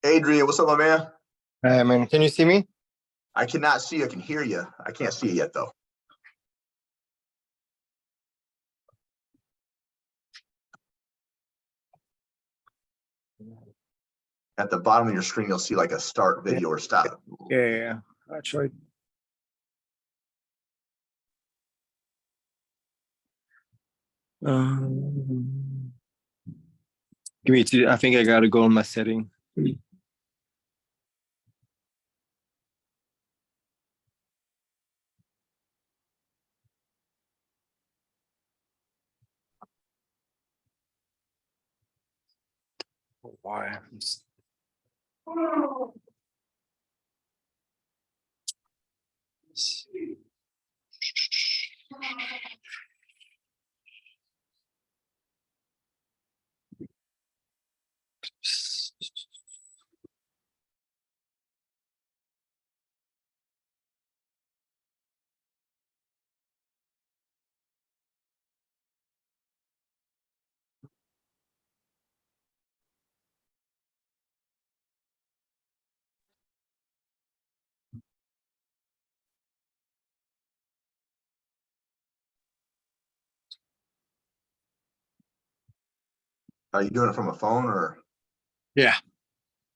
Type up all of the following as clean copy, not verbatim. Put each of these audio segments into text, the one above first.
Adrien, what's up, my man? Hey man, can you see me? I cannot see you. I can hear you. I can't see you yet, though. At the bottom of your screen, you'll see like a start video or stop. Yeah. I tried. Give me two. I think I gotta go on my setting. Why? Are you doing it from a phone or? Yeah.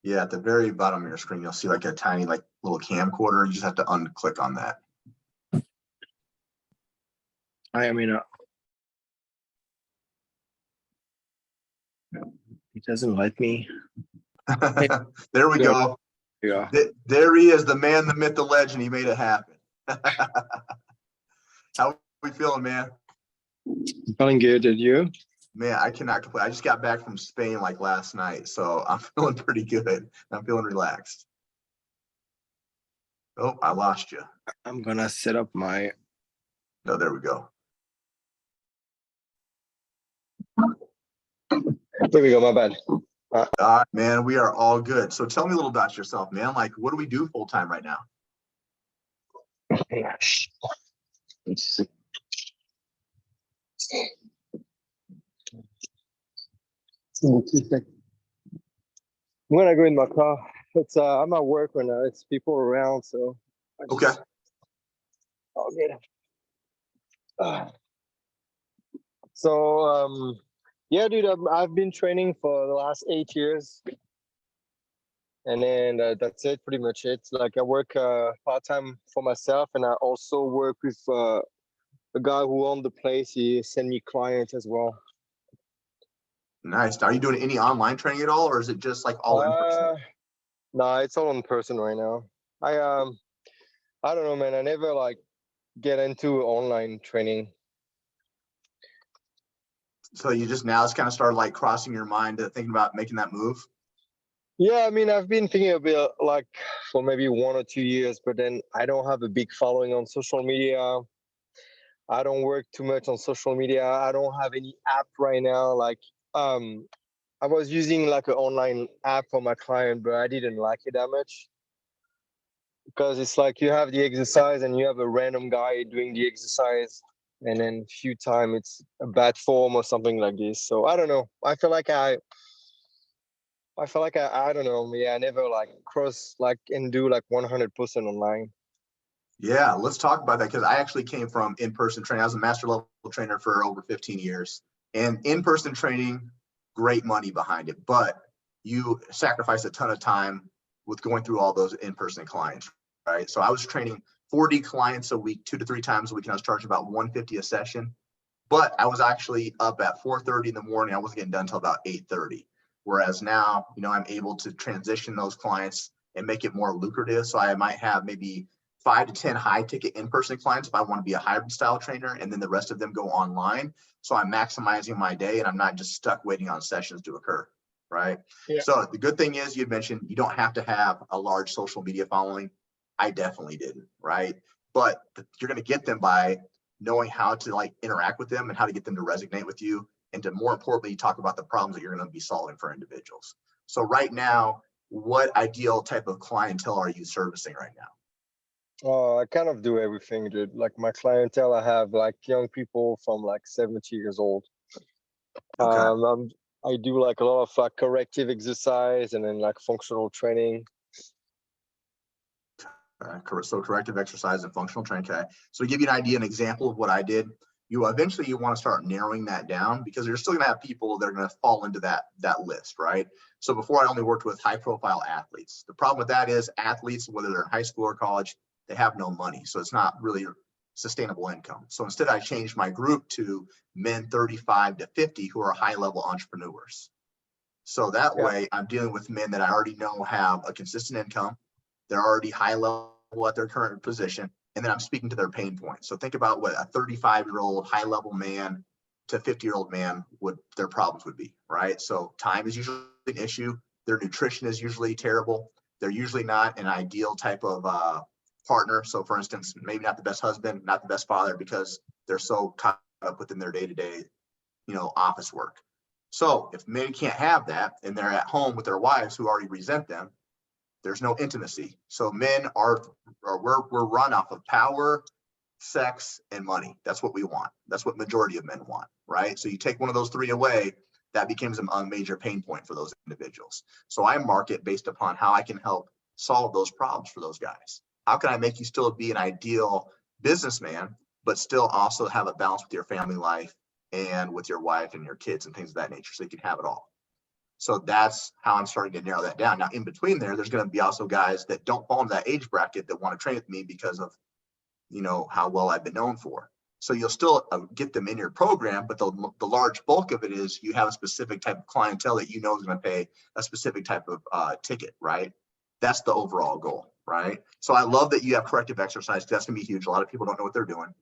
Yeah, at the very bottom of your screen, you'll see like a tiny, like little camcorder. You just have to unclick on that. It doesn't let me. There we go. Yeah. There he is, the man, the myth, the legend. He made it happen. How are we feeling, man? Feeling good, and you? Man, I cannot complain. I just got back from Spain like last night, so I'm feeling pretty good. I'm feeling relaxed. Oh, I lost you. I'm gonna set up my. No, there we go. There we go. My bad. All right, man, we are all good. So tell me a little about yourself, man. Like, what do we do full time right now? I'm gonna go in my car. It's I'm at work right now. It's people around, so Okay. I'll get it. So yeah, dude, I've been training for the last 8 years, and then that's it, pretty much it. Like I work part-time for myself, and I also work with a guy who owned the place. He send me clients as well. Nice. Are you doing any online training at all, or is it just like all in person? No, it's all in person right now. I don't know, man. I never like get into online training. So you just now it's kind of started like crossing your mind to thinking about making that move? Yeah, I mean, I've been thinking a bit like for maybe 1 or 2 years, but then I don't have a big following on social media. I don't work too much on social media. I don't have any app right now. Like, I was using like an online app for my client, but I didn't like it that much because it's like you have the exercise and you have a random guy doing the exercise, and then few time it's a bad form or something like this. So I don't know. I feel like I don't know. Yeah, I never like cross like and do like 100% online. Yeah, let's talk about that because I actually came from in-person training. I was a master level trainer for over 15 years. And in-person training, great money behind it, but you sacrifice a ton of time with going through all those in-person clients, right? So I was training 40 clients a week, 2 to 3 times a week, and I was charging about $150 a session. But I was actually up at 4:30 in the morning. I wasn't getting done until about 8:30. Whereas now, I'm able to transition those clients and make it more lucrative. So I might have maybe 5 to 10 high ticket in-person clients if I want to be a hybrid style trainer, and then the rest of them go online. So I'm maximizing my day and I'm not just stuck waiting on sessions to occur, right? Yeah. So the good thing is you mentioned you don't have to have a large social media following. I definitely didn't, right? But you're going to get them by knowing how to like interact with them and how to get them to resonate with you, and to more importantly talk about the problems that you're going to be solving for individuals. So right now, what ideal type of clientele are you servicing right now? I kind of do everything, dude. Like my clientele, I have like young people from like 70 years old. Okay. I do like a lot of like corrective exercise and then like functional training. So corrective exercise and functional training. Okay. So to give you an idea, an example of what I did, you eventually want to start narrowing that down because you're still going to have people that are going to fall into that list, right? So before I only worked with high profile athletes. The problem with that is athletes, whether they're in high school or college, they have no money. So it's not really sustainable income. So instead I changed my group to men 35 to 50 who are high level entrepreneurs. So that way I'm dealing with men that I already know have a consistent income. They're already high level at their current position, and then I'm speaking to their pain points. So think about what a 35-year-old high level man to 50-year-old man would their problems would be, right? So time is usually an issue. Their nutrition is usually terrible. They're usually not an ideal type of partner. So for instance, maybe not the best husband, not the best father, because they're so caught up within their day-to-day, office work. So if men can't have that and they're at home with their wives who already resent them, there's no intimacy. So men we're run off of power, sex, and money. That's what we want. That's what majority of men want, right? So you take one of those three away, that becomes a major pain point for those individuals. So I market based upon how I can help solve those problems for those guys. How can I make you still be an ideal businessman, but still also have a balance with your family life and with your wife and your kids and things of that nature, so you can have it all. So that's how I'm starting to narrow that down. Now, in between there's going to be also guys that don't fall into that age bracket that want to train with me because of, how well I've been known for. So you'll still get them in your program, but the large bulk of it is you have a specific type of clientele that is going to pay a specific type of ticket, right? That's the overall goal, right? So I love that you have corrective exercise. That's going to be huge. A lot of people don't know what they're doing,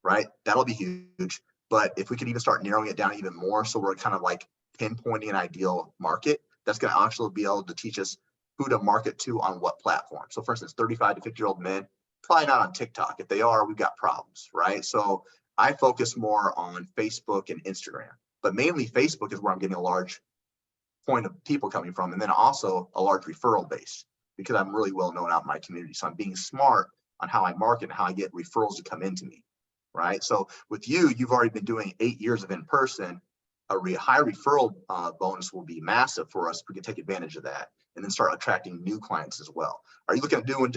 right? That'll be huge. But if we could even start narrowing it down even more, so we're kind of like pinpointing an ideal market, that's going to actually be able to teach us who to market to on what platform. So for instance, 35 to 50-year-old men, probably not on TikTok. If they are, we've got problems, right? So I focus more on Facebook and Instagram, but mainly Facebook is where I'm getting a large point of people coming from, and then also a large referral base because I'm really well known out in my community. So I'm being smart on how I market and how I get referrals to come into me, right? So with you've already been doing 8 years of in-person. High referral bonus will be massive for us if we can take advantage of that and then start attracting new clients as well. Are you looking at doing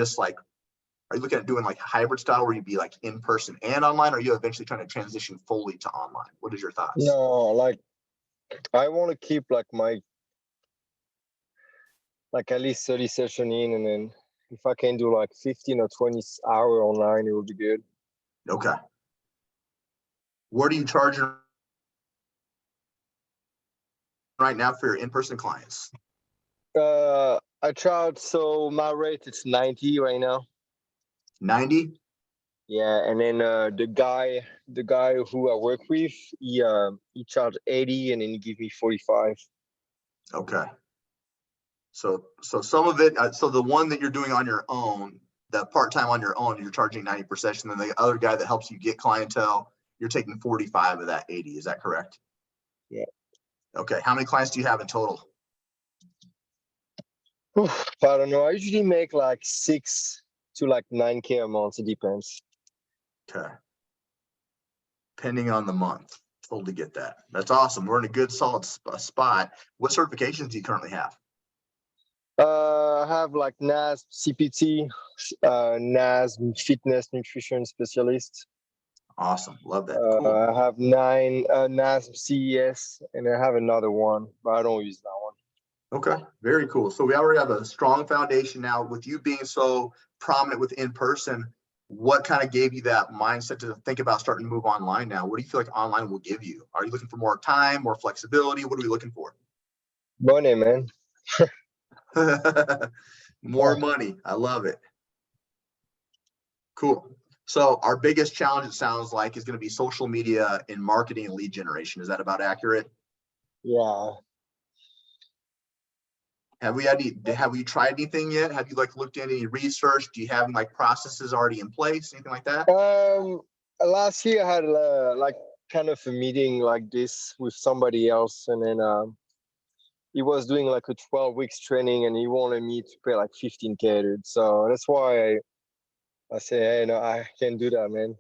like hybrid style where you'd be like in person and online, or are you eventually trying to transition fully to online? What is your thoughts? No, like I want to keep like my like at least 30 session in, and then if I can do like 15 or 20 hour online, it would be good. Okay. What are you charging right now for your in-person clients? I charge, so my rate is 90 right now. 90? Yeah, and then the guy who I work with, he charged 80, and then he give me 45. Okay. So some of it, so the one that you're doing on your own, the part-time on your own, you're charging 90 per session. Then the other guy that helps you get clientele, you're taking 45 of that 80. Is that correct? Yeah. Okay. How many clients do you have in total? I don't know. I usually make like 6 to like 9K a month. It depends. Okay. Depending on the month. Totally get that. That's awesome. We're in a good solid spot. What certifications do you currently have? I have like NAS CPT, NAS fitness nutrition specialist. Awesome. Love that. Cool. I have 9 NAS CES, and I have another one, but I don't use that one. Okay, very cool. So we already have a strong foundation now. With you being so prominent with in-person, what kind of gave you that mindset to think about starting to move online now? What do you feel like online will give you? Are you looking for more time, more flexibility? What are we looking for? Money, man. More money. I love it. Cool. So our biggest challenge, it sounds like, is going to be social media and marketing and lead generation. Is that about accurate? Yeah. Have you tried anything yet? Have you like looked at any research? Do you have like processes already in place? Anything like that? Last year I had like kind of a meeting like this with somebody else, and then he was doing like a 12 weeks training, and he wanted me to pay like 15K, dude. So that's why I say, hey, no, I can't do that, man.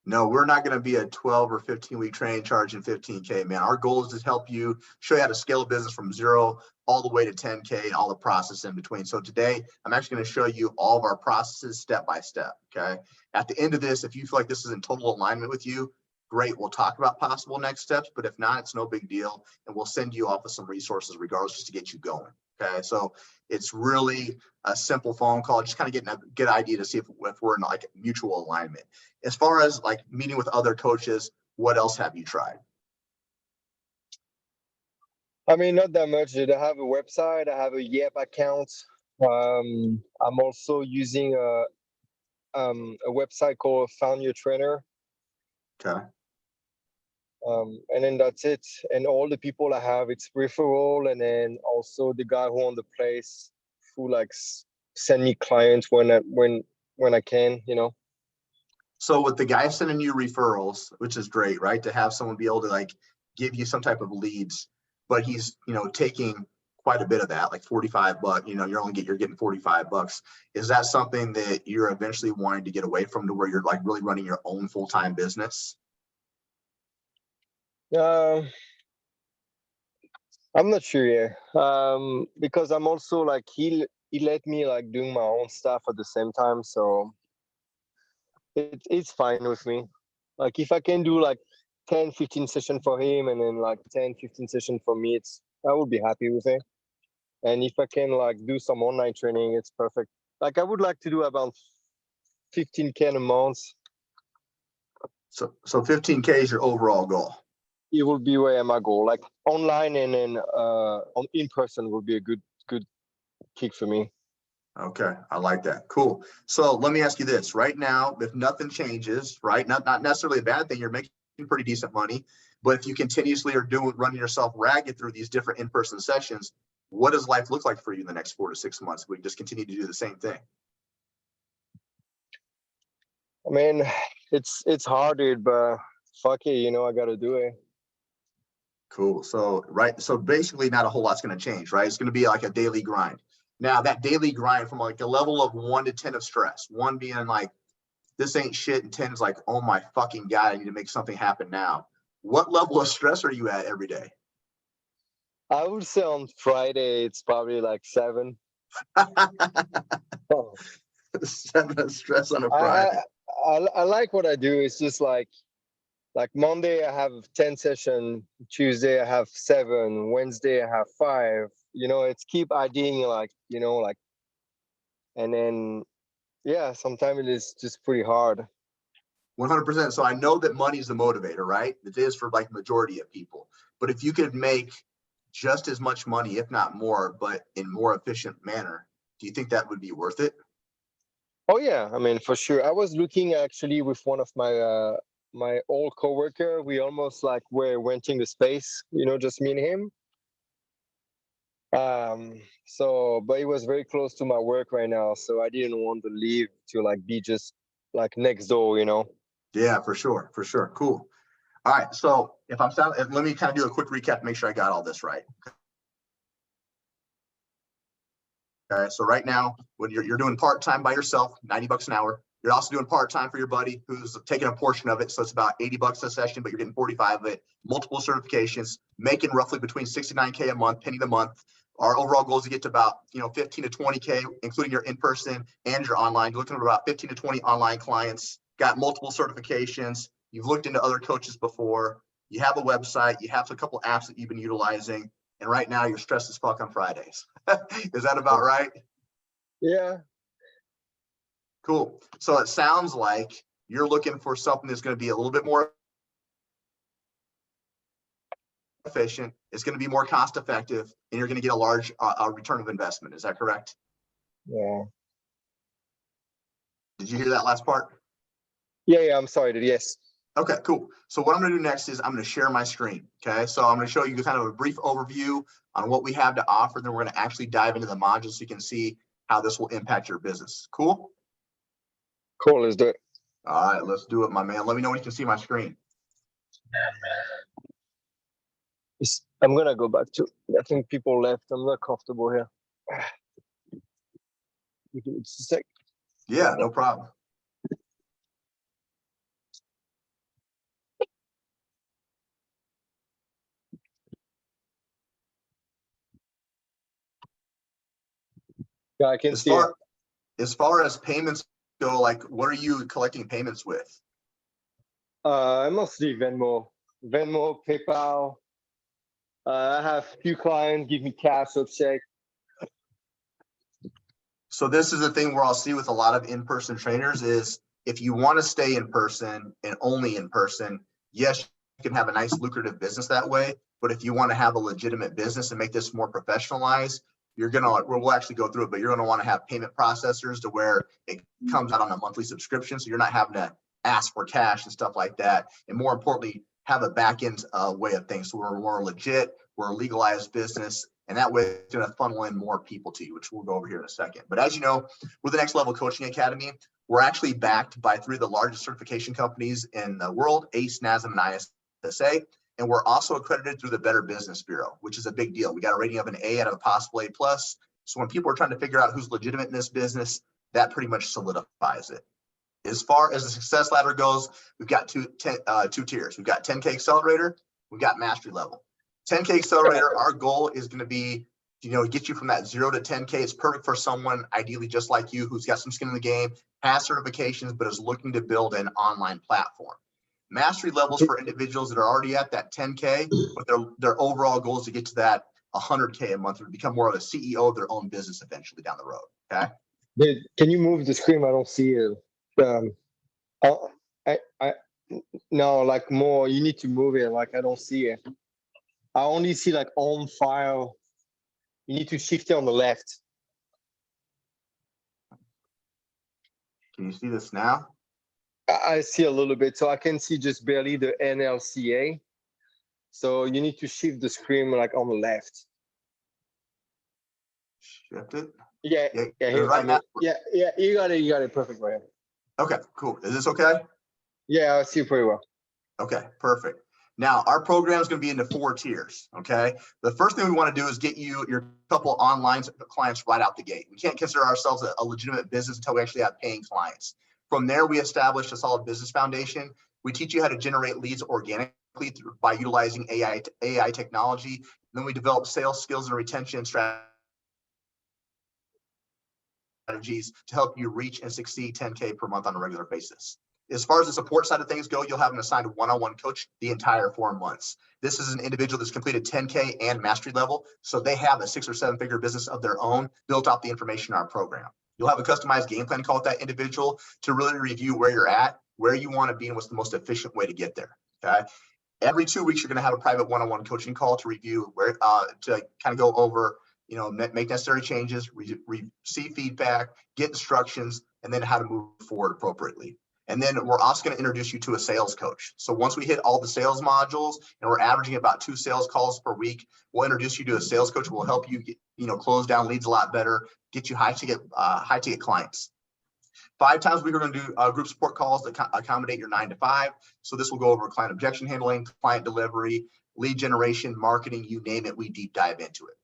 No, we're not going to be a 12 or 15-week training charging 15K, man. Our goal is to help you, show you how to scale a business from 0 all the way to 10K and all the process in between. So today, I'm actually going to show you all of our processes step by step, okay? At the end of this, if you feel like this is in total alignment with you, great, we'll talk about possible next steps, but if not, it's no big deal, and we'll send you off with some resources regardless just to get you going, okay? So it's really a simple phone call, just kind of getting a good idea to see if we're in like mutual alignment. As far as like meeting with other coaches, what else have you tried? I mean, not that much. I have a website. I have a Yep account. I'm also using a website called Found Your Trainer. Okay. And then that's it. And all the people I have, it's referral, and then also the guy who owned the place who like send me clients when I can, you know. So with the guy sending you referrals, which is great, right? To have someone be able to like give you some type of leads, but he's, taking quite a bit of that, like 45 bucks, you're getting 45 bucks. Is that something that you're eventually wanting to get away from to where you're like really running your own full-time business? I'm not sure yet. Because I'm also like he let me like doing my own stuff at the same time, so it's fine with me. Like if I can do like 10-15 session for him and then like 10-15 session for me, I would be happy with it. And if I can like do some online training, it's perfect. Like I would like to do about 15K a month. So 15K is your overall goal. It will be where my goal. Like online and then on in person will be a good kick for me. Okay, I like that. Cool. So let me ask you this right now, if nothing changes, right? Not necessarily a bad thing, you're making pretty decent money, but if you continuously are running yourself ragged through these different in-person sessions, what does life look like for you in the next 4 to 6 months? We just continue to do the same thing. I mean, it's hard, dude, but fuck it, I gotta do it. Cool. So, right. So basically not a whole lot's going to change, right? It's going to be like a daily grind. Now that daily grind from like a level of 1 to 10 of stress, 1 being like, this ain't shit, and 10 is like, oh my fucking God, I need to make something happen now. What level of stress are you at every day? I would say on Friday it's probably like 7. 7 of stress on a I, Friday. I like what I do. It's just like Monday I have 10 session, Tuesday I have 7, Wednesday I have 5. It's keep adding and then yeah, sometimes it is just pretty hard. 100%. So I know that money is the motivator, right? It is for like majority of people. But if you could make just as much money, if not more, but in more efficient manner, do you think that would be worth it? Oh yeah, I mean for sure. I was looking actually with one of my old coworker. We almost like were renting the space, just me and him. But it was very close to my work right now, so I didn't want to leave to like be just like next door. Yeah, for sure. For sure. Cool. All right. So if I'm sound, let me kind of do a quick recap to make sure I got all this right. Okay. So right now, when you're doing part-time by yourself, 90 bucks an hour, you're also doing part-time for your buddy who's taking a portion of it. So it's about 80 bucks a session, but you're getting 45 of it, multiple certifications, making roughly between 69K a month, penny a month. Our overall goal is to get to about 15 to 20K, including your in-person and your online. You're looking at about 15 to 20 online clients, got multiple certifications. You've looked into other coaches before. You have a website. You have a couple apps that you've been utilizing. And right now you're stressed as fuck on Fridays. Is that about right? Yeah. Cool. So it sounds like you're looking for something that's going to be a little bit more efficient. It's going to be more cost effective, and you're going to get a large return of investment. Is that correct? Yeah. Did you hear that last part? Yeah. I'm sorry, dude. Yes. Okay, cool. So what I'm going to do next is I'm going to share my screen. Okay, so I'm going to show you kind of a brief overview on what we have to offer. Then we're going to actually dive into the modules so you can see how this will impact your business. Cool? Cool. Let's do it. All right, let's do it, my man. Let me know when you can see my screen. I'm gonna go back to. I think people left. I'm not comfortable here. Give me just a sec. Yeah, no problem. Yeah, I can As see it. far as payments go, like what are you collecting payments with? Mostly Venmo, PayPal. I have few clients give me cash or check. So this is the thing where I'll see with a lot of in-person trainers is if you want to stay in person and only in person, yes, you can have a nice lucrative business that way. But if you want to have a legitimate business and make this more professionalized, we'll actually go through it, but you're going to want to have payment processors to where it comes out on a monthly subscription. So you're not having to ask for cash and stuff like that. And more importantly, have a back end way of things. So we're more legit, we're a legalized business. And that way it's going to funnel in more people to you, which we'll go over here in a second. But as you know, we're the Next Level Coaching Academy. We're actually backed by 3 of the largest certification companies in the world, ACE, NASM, and ISSA. And we're also accredited through the Better Business Bureau, which is a big deal. We got a rating of an A out of a possible A+. So when people are trying to figure out who's legitimate in this business, that pretty much solidifies it. As far as the success ladder goes, we've got two tiers. We've got 10K Accelerator, we've got Mastery Level. 10K Accelerator, our goal is going to be, get you from that 0 to 10K. It's perfect for someone ideally just like you who's got some skin in the game, has certifications, but is looking to build an online platform. Mastery levels for individuals that are already at that 10K, but their overall goal is to get to that 100K a month or become more of a CEO of their own business eventually down the road. Okay. Can you move the screen? I don't see it. I no, like more. You need to move it. Like I don't see it. I only see like on file. You need to shift it on the left. Can you see this now? I see a little bit, so I can see just barely the NLCA. So you need to shift the screen like on the left. Shift it. Yeah. Here, right now. yeah. You got it perfect right here. Okay, cool. Is this okay? Yeah, I see you pretty well. Okay, perfect. Now, our program is going to be into 4 tiers, okay? The first thing we want to do is get you your couple online clients right out the gate. We can't consider ourselves a legitimate business until we actually have paying clients. From there, we establish a solid business foundation. We teach you how to generate leads organically by utilizing AI technology. Then we develop sales skills and retention strategies to help you reach and succeed 10K per month on a regular basis. As far as the support side of things go, you'll have an assigned one-on-one coach the entire 4 months. This is an individual that's completed 10K and mastery level, so they have a 6 or 7 figure business of their own built off the information in our program. You'll have a customized game plan call with that individual to really review where you're at, where you want to be, and what's the most efficient way to get there. Okay. Every 2 weeks, you're going to have a private one-on-one coaching call to review where to kind of go over, make necessary changes, receive feedback, get instructions, and then how to move forward appropriately. And then we're also going to introduce you to a sales coach. So once we hit all the sales modules and we're averaging about 2 sales calls per week, we'll introduce you to a sales coach who will help you get, close down leads a lot better, get you high ticket clients. 5 times a week, we're going to do group support calls that accommodate your 9 to 5. So this will go over client objection handling, client delivery, lead generation, marketing, you name it, we deep dive into it.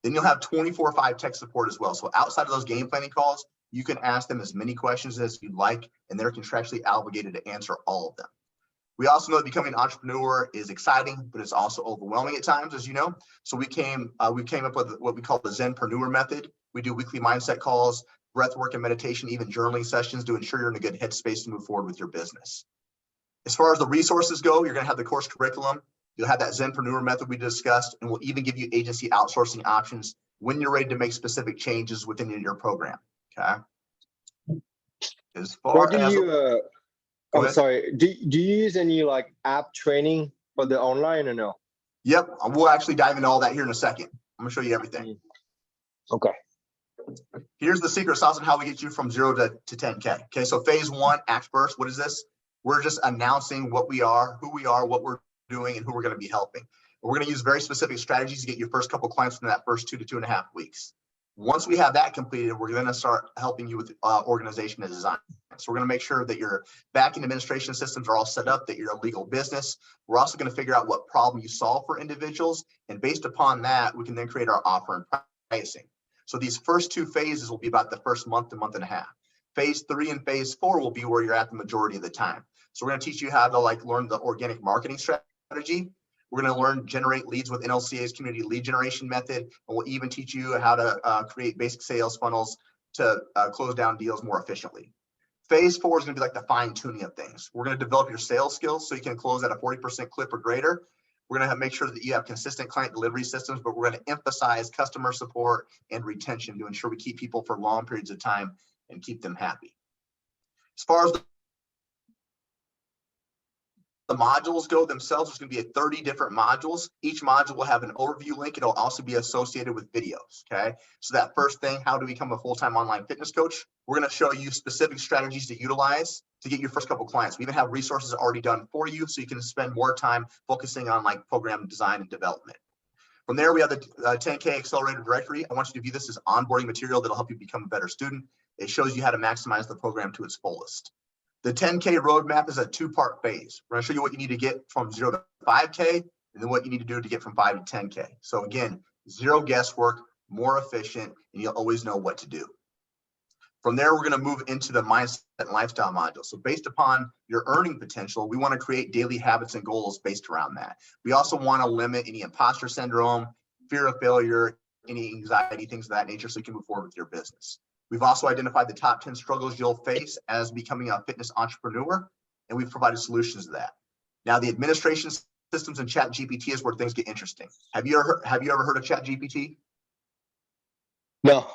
Then you'll have 24/5 tech support as well. So outside of those game planning calls, you can ask them as many questions as you'd like, and they're contractually obligated to answer all of them. We also know that becoming an entrepreneur is exciting, but it's also overwhelming at times, as you know. So we came up with what we call the Zenpreneur method. We do weekly mindset calls, breath work and meditation, even journaling sessions to ensure you're in a good headspace to move forward with your business. As far as the resources go, you're going to have the course curriculum. You'll have that Zenpreneur method we discussed, and we'll even give you agency outsourcing options when you're ready to make specific changes within your program. Okay. As far as sorry. Do you use any like app training for the online or no? Yep, we'll actually dive into all that here in a second. I'm gonna show you everything. Okay. Here's the secret sauce on how we get you from 0 to 10K. Okay, so phase 1, act first. What is this? We're just announcing what we are, who we are, what we're doing, and who we're going to be helping. We're going to use very specific strategies to get your first couple clients in that first 2 to 2.5 weeks. Once we have that completed, we're going to start helping you with organization and design. So we're going to make sure that your back-end administration systems are all set up, that you're a legal business. We're also going to figure out what problem you solve for individuals. And based upon that, we can then create our offer and pricing. So these first 2 phases will be about the first month to month and a half. Phase 3 and phase 4 will be where you're at the majority of the time. So we're going to teach you how to learn the organic marketing strategy. We're going to learn generate leads with NLCA's community lead generation method, and we'll even teach you how to create basic sales funnels to close down deals more efficiently. Phase 4 is going to be like the fine tuning of things. We're going to develop your sales skills so you can close at a 40% clip or greater. We're going to make sure that you have consistent client delivery systems, but we're going to emphasize customer support and retention to ensure we keep people for long periods of time and keep them happy. As far as the modules go themselves, there's going to be 30 different modules. Each module will have an overview link. It'll also be associated with videos. Okay. So that first thing, how to become a full-time online fitness coach. We're going to show you specific strategies to utilize to get your first couple clients. We even have resources already done for you, so you can spend more time focusing on like program design and development. From there, we have the 10K Accelerator Directory. I want you to view this as onboarding material that'll help you become a better student. It shows you how to maximize the program to its fullest. The 10K roadmap is a 2-part phase. We're going to show you what you need to get from 0 to 5K, and then what you need to do to get from 5 to 10K. So again, 0 guesswork, more efficient, and you'll always know what to do. From there, we're going to move into the mindset and lifestyle module. So based upon your earning potential, we want to create daily habits and goals based around that. We also want to limit any imposter syndrome, fear of failure, any anxiety, things of that nature, so you can move forward with your business. We've also identified the top 10 struggles you'll face as becoming a fitness entrepreneur, and we've provided solutions to that. Now, the administration systems and Chat GPT is where things get interesting. Have you ever heard of Chat GPT? No.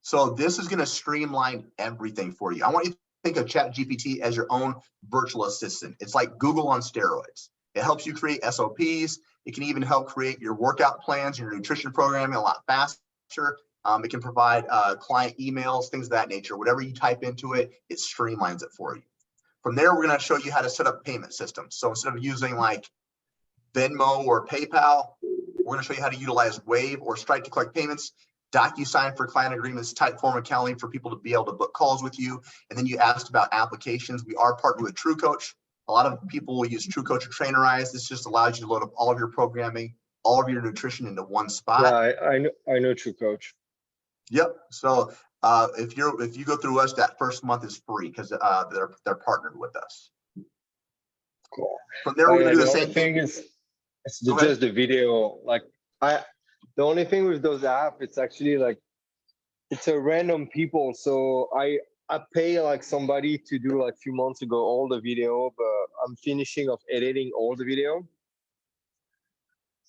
So this is going to streamline everything for you. I want you to think of Chat GPT as your own virtual assistant. It's like Google on steroids. It helps you create SOPs. It can even help create your workout plans, your nutrition programming a lot faster. It can provide client emails, things of that nature. Whatever you type into it, it streamlines it for you. From there, we're going to show you how to set up payment systems. So instead of using like Venmo or PayPal, we're going to show you how to utilize Wave or Stripe to collect payments, DocuSign for client agreements, Typeform accounting for people to be able to book calls with you. And then you asked about applications. We are partnered with TrueCoach. A lot of people will use TrueCoach or Trainerize. This just allows you to load up all of your programming, all of your nutrition into one spot. Yeah, I know TrueCoach. Yep. So if you go through us, that first month is free because they're partnered with us. Cool. From there, we're gonna do the same thing. It's just the video. Like the only thing with those apps, it's actually like it's a random people. So I pay like somebody to do like a few months ago all the video, but I'm finishing of editing all the video.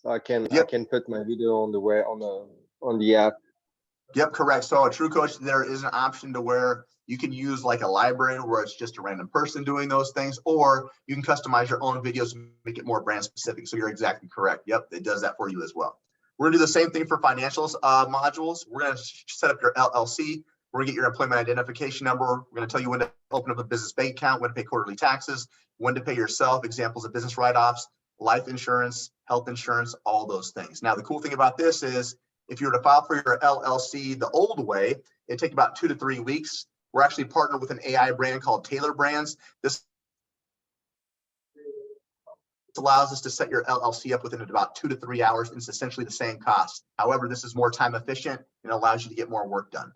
So I can put my video on the way on the app. Yep, correct. So a TrueCoach, there is an option to where you can use like a library where it's just a random person doing those things, or you can customize your own videos and make it more brand specific. So you're exactly correct. Yep, it does that for you as well. We're gonna do the same thing for financials modules. We're gonna set up your LLC. We're gonna get your employment identification number. We're gonna tell you when to open up a business bank account, when to pay quarterly taxes, when to pay yourself, examples of business write-offs, life insurance, health insurance, all those things. Now, the cool thing about this is if you were to file for your LLC the old way, it'd take about 2 to 3 weeks. We're actually partnered with an AI brand called Taylor Brands. This allows us to set your LLC up within about 2 to 3 hours, and it's essentially the same cost. However, this is more time efficient and allows you to get more work done.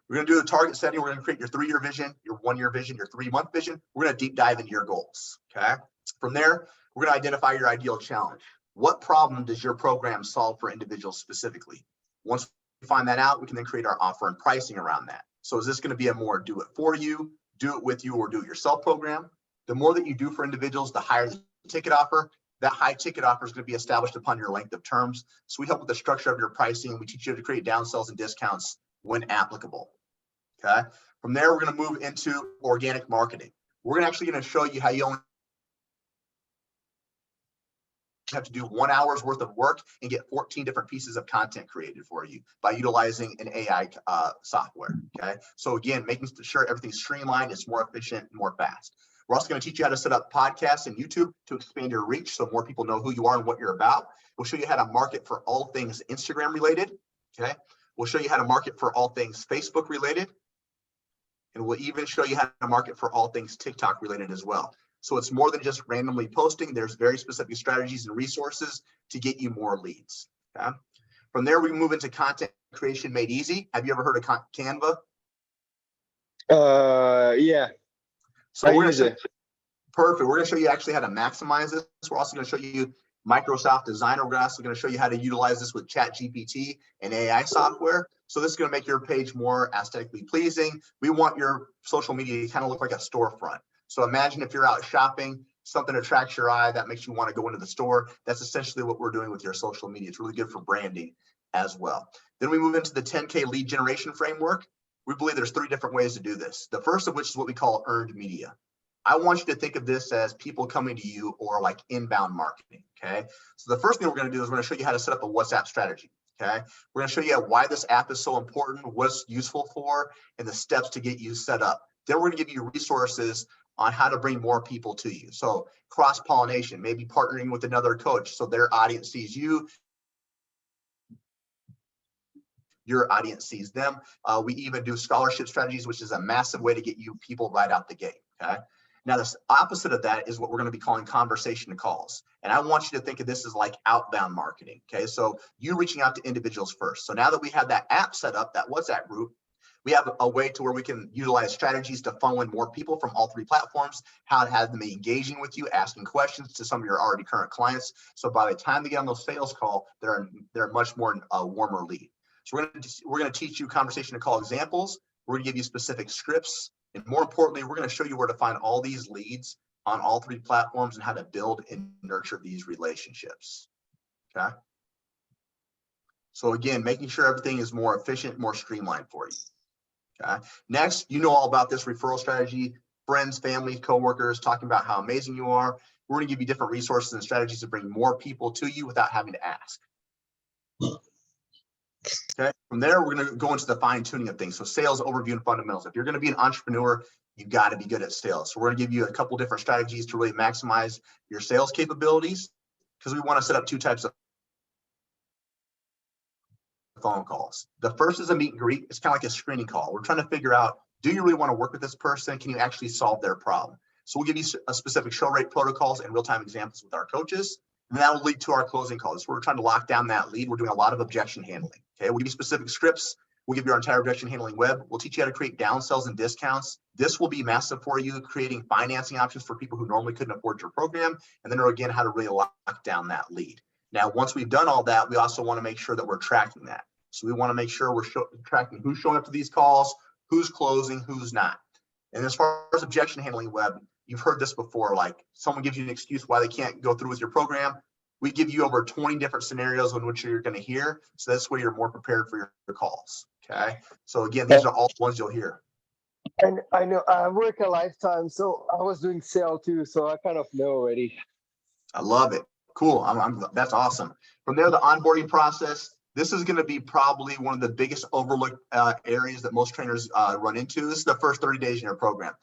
We're going to do a target setting. We're going to create your 3-year vision, your 1-year vision, your 3-month vision. We're going to deep dive into your goals. Okay. From there, we're going to identify your ideal challenge. What problem does your program solve for individuals specifically? Once we find that out, we can then create our offer and pricing around that. So is this going to be a more do it for you, do it with you, or do it yourself program? The more that you do for individuals, the higher the ticket offer. That high ticket offer is going to be established upon your length of terms. So we help with the structure of your pricing. We teach you how to create downsells and discounts when applicable. Okay. From there, we're going to move into organic marketing. We're actually going to show you how you only have to do 1 hour's worth of work and get 14 different pieces of content created for you by utilizing an AI software. Okay. So again, making sure everything's streamlined, it's more efficient, and more fast. We're also going to teach you how to set up podcasts and YouTube to expand your reach so more people know who you are and what you're about. We'll show you how to market for all things Instagram related. Okay. We'll show you how to market for all things Facebook related. And we'll even show you how to market for all things TikTok related as well. So it's more than just randomly posting. There's very specific strategies and resources to get you more leads. Okay. From there, we move into content creation made easy. Have you ever heard of Canva? Yeah. So we're going to perfect. We're going to show you actually how to maximize this. We're also going to show you Microsoft Designer. We're also going to show you how to utilize this with ChatGPT and AI software. So this is going to make your page more aesthetically pleasing. We want your social media to kind of look like a storefront. So imagine if you're out shopping, something attracts your eye that makes you want to go into the store. That's essentially what we're doing with your social media. It's really good for branding as well. Then we move into the 10K lead generation framework. We believe there's 3 different ways to do this. The first of which is what we call earned media. I want you to think of this as people coming to you or like inbound marketing, okay? So the first thing we're going to do is we're going to show you how to set up a WhatsApp strategy, okay? We're going to show you why this app is so important, what it's useful for, and the steps to get you set up. Then we're going to give you resources on how to bring more people to you. So cross-pollination, maybe partnering with another coach so their audience sees you, your audience sees them. We even do scholarship strategies, which is a massive way to get you people right out the gate, okay? Now, the opposite of that is what we're going to be calling conversation calls. And I want you to think of this as like outbound marketing, okay? So you reaching out to individuals first. So now that we have that app set up, that WhatsApp group, we have a way to where we can utilize strategies to funnel in more people from all 3 platforms, how to have them engaging with you, asking questions to some of your already current clients. So by the time they get on those sales call, they're much more warmer lead. So we're going to teach you conversation call examples. We're going to give you specific scripts. And more importantly, we're going to show you where to find all these leads on all 3 platforms and how to build and nurture these relationships, okay? So again, making sure everything is more efficient, more streamlined for you, okay? Next, you know all about this referral strategy, friends, family, coworkers, talking about how amazing you are. We're going to give you different resources and strategies to bring more people to you without having to ask. Okay, from there, we're going to go into the fine tuning of things. So sales overview and fundamentals. If you're going to be an entrepreneur, you've got to be good at sales. So we're going to give you a couple different strategies to really maximize your sales capabilities, because we want to set up 2 types of phone calls. The first is a meet and greet. It's kind of like a screening call. We're trying to figure out, do you really want to work with this person? Can you actually solve their problem? So we'll give you a specific show rate protocols and real-time examples with our coaches. And that will lead to our closing calls. So we're trying to lock down that lead. We're doing a lot of objection handling. Okay, we'll give you specific scripts. We'll give you our entire objection handling web. We'll teach you how to create downsells and discounts. This will be massive for you, creating financing options for people who normally couldn't afford your program. And then again, how to really lock down that lead. Now, once we've done all that, we also want to make sure that we're tracking that. So we want to make sure we're tracking who's showing up to these calls, who's closing, who's not. And as far as objection handling web, you've heard this before, like someone gives you an excuse why they can't go through with your program. We give you over 20 different scenarios in which you're going to hear. So that's where you're more prepared for your calls. Okay. So again, these are all the ones you'll hear. And I know I work a lifetime, so I was doing sale too. So I kind of know already. I love it. Cool. That's awesome. From there, the onboarding process. This is going to be probably one of the biggest overlooked areas that most trainers run into. This is the first 30 days in your program.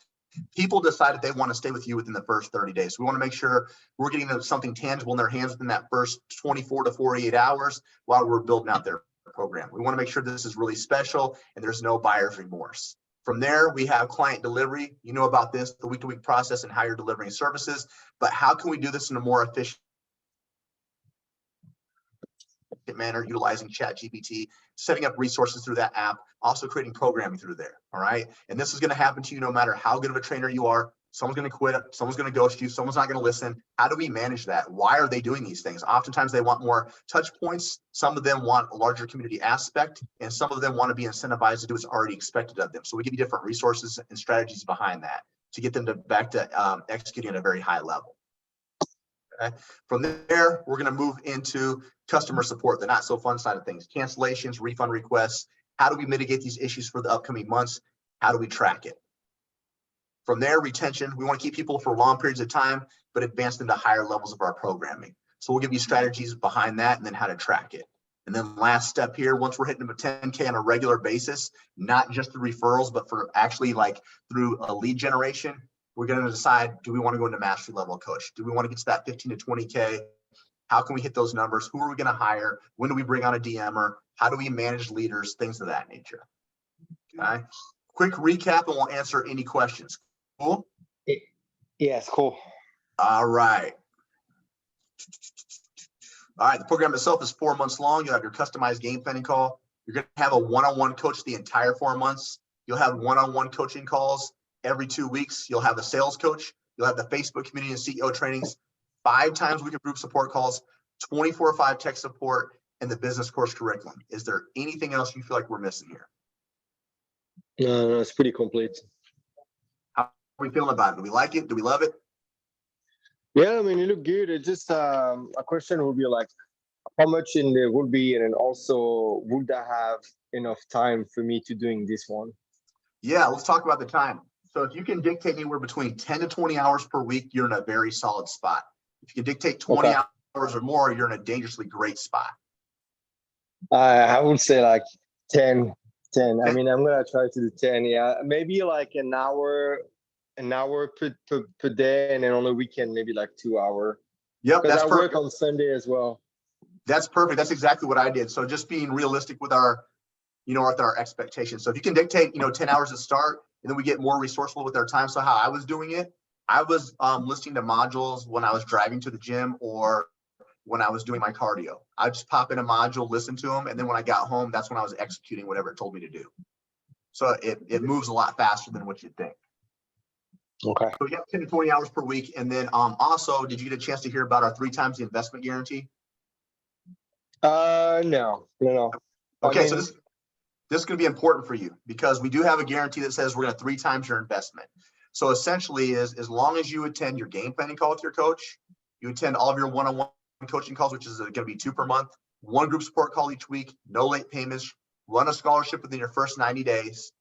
People decide that they want to stay with you within the first 30 days. So we want to make sure we're getting them something tangible in their hands within that first 24 to 48 hours while we're building out their program. We want to make sure this is really special and there's no buyer's remorse. From there, we have client delivery. You know about this, the week-to-week process and how you're delivering services, but how can we do this in a more efficient manner, utilizing ChatGPT, setting up resources through that app, also creating programming through there, all right? And this is going to happen to you no matter how good of a trainer you are. Someone's going to quit, someone's going to ghost you, someone's not going to listen. How do we manage that? Why are they doing these things? Oftentimes they want more touch points. Some of them want a larger community aspect, and some of them want to be incentivized to do what's already expected of them. So we give you different resources and strategies behind that to get them back to executing at a very high level. Okay. From there, we're going to move into customer support, the not so fun side of things, cancellations, refund requests. How do we mitigate these issues for the upcoming months? How do we track it? From there, retention. We want to keep people for long periods of time, but advance them to higher levels of our programming. So we'll give you strategies behind that and then how to track it. And then last step here, once we're hitting a 10K on a regular basis, not just through referrals, but for actually like through a lead generation, we're going to decide, do we want to go into mastery level coach? Do we want to get to that 15 to 20K? How can we hit those numbers? Who are we going to hire? When do we bring on a DMer? How do we manage leaders? Things of that nature. Okay. Quick recap and we'll answer any questions. Cool? Yes, cool. All right. All right. The program itself is 4 months long. You'll have your customized game planning call. You're going to have a one-on-one coach the entire 4 months. You'll have one-on-one coaching calls every 2 weeks. You'll have a sales coach. You'll have the Facebook community and CEO trainings. 5 times a week of group support calls, 24/5 tech support, and the business course curriculum. Is there anything else you feel like we're missing here? No, it's pretty complete. How are we feeling about it? Do we like it? Do we love it? Yeah, I mean, it looked good. It just a question would be like, how much in there would be, and then also would I have enough time for me to doing this one? Yeah, let's talk about the time. So if you can dictate anywhere between 10 to 20 hours per week, you're in a very solid spot. If you can dictate 20 Okay. hours or more, you're in a dangerously great spot. I would say like 10. I 10? mean, I'm gonna try to do 10. Yeah, maybe like an hour per day, and then on the weekend maybe like 2 hour. Yep, Because that's I perfect. work on Sunday as well. That's perfect. That's exactly what I did. So just being realistic with our, with our expectations. So if you can dictate, 10 hours to start, and then we get more resourceful with our time. So how I was doing it, I was listening to modules when I was driving to the gym or when I was doing my cardio. I just pop in a module, listen to them, and then when I got home, that's when I was executing whatever it told me to do. So it moves a lot faster than what you'd think. Okay. So you have 10 to 20 hours per week. And then also, did you get a chance to hear about our 3 times the investment guarantee? No. Okay, so this is going to be important for you because we do have a guarantee that says we're going to 3 times your investment. So essentially is as long as you attend your game planning call with your coach, you attend all of your one-on-one coaching calls, which is going to be 2 per month, 1 group support call each week, no late payments, run a scholarship within your first 90 days.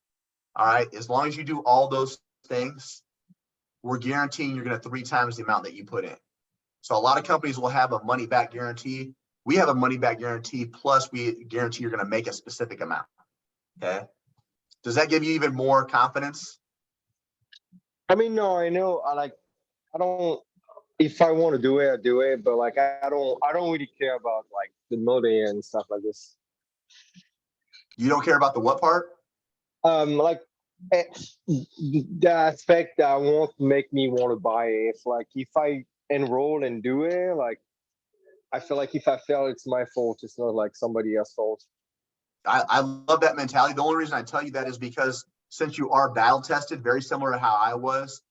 All right. As long as you do all those things, we're guaranteeing you're going to 3 times the amount that you put in. So a lot of companies will have a money back guarantee. We have a money back guarantee, plus we guarantee you're going to make a specific amount. Okay. Does that give you even more confidence? I mean, no, I know. I don't. If I want to do it, I do it. But like, I don't really care about like the money and stuff like this. You don't care about the what part? Like the aspect that won't make me want to buy it. If I enroll and do it, like I feel like if I fail, it's my fault. It's not like somebody else's fault. I love that mentality. The only reason I tell you that is because since you are battle tested, very similar to how I was,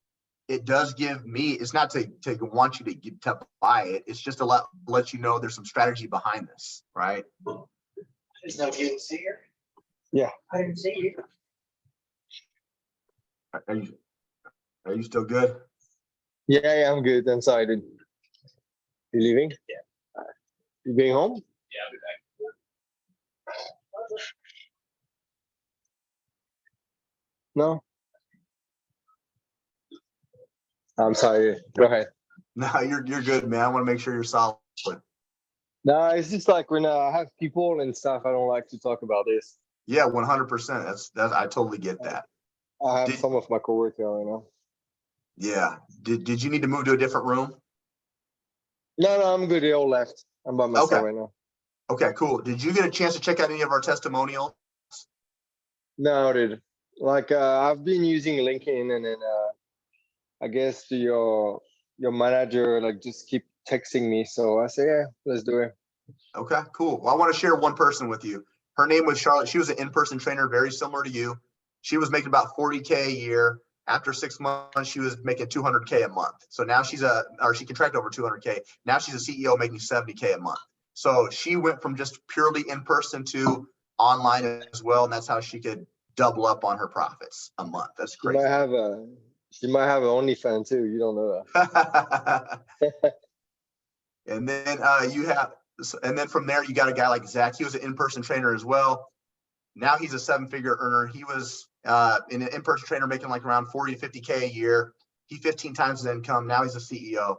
it does give me, it's not to want you to buy it. It's just to let you know there's some strategy behind this, right? There's no GNC here. Yeah. I didn't see you. Are you still good? Yeah, I'm good. I'm sorry, dude. You leaving? Yeah. You going home? Yeah, I'll be back. No. I'm sorry. Go ahead. No, you're good, man. I want to make sure you're solid. No, it's just like when I have people and stuff, I don't like to talk about this. Yeah, 100%. That's I totally get that. I have some of my coworkers, Yeah. Did you need to move to a different room? No, I'm good. They all left. I'm by myself Okay. right now. Okay, cool. Did you get a chance to check out any of our testimonials? No, dude. Like I've been using LinkedIn, and then I guess your manager like just keep texting me. So I say, yeah, let's do it. Okay, cool. Well, I want to share one person with you. Her name was Charlotte. She was an in-person trainer, very similar to you. She was making about 40K a year. After 6 months, she was making 200K a month. So now she contracted over 200K. Now she's a CEO making 70K a month. So she went from just purely in-person to online as well. And that's how she could double up on her profits a month. That's She crazy. She might have an OnlyFans too. You don't know that. And then and then from there, you got a guy like Zach. He was an in-person trainer as well. Now he's a 7-figure earner. He was an in-person trainer making like around 40 to 50K a year. He 15 times his income. Now he's a CEO.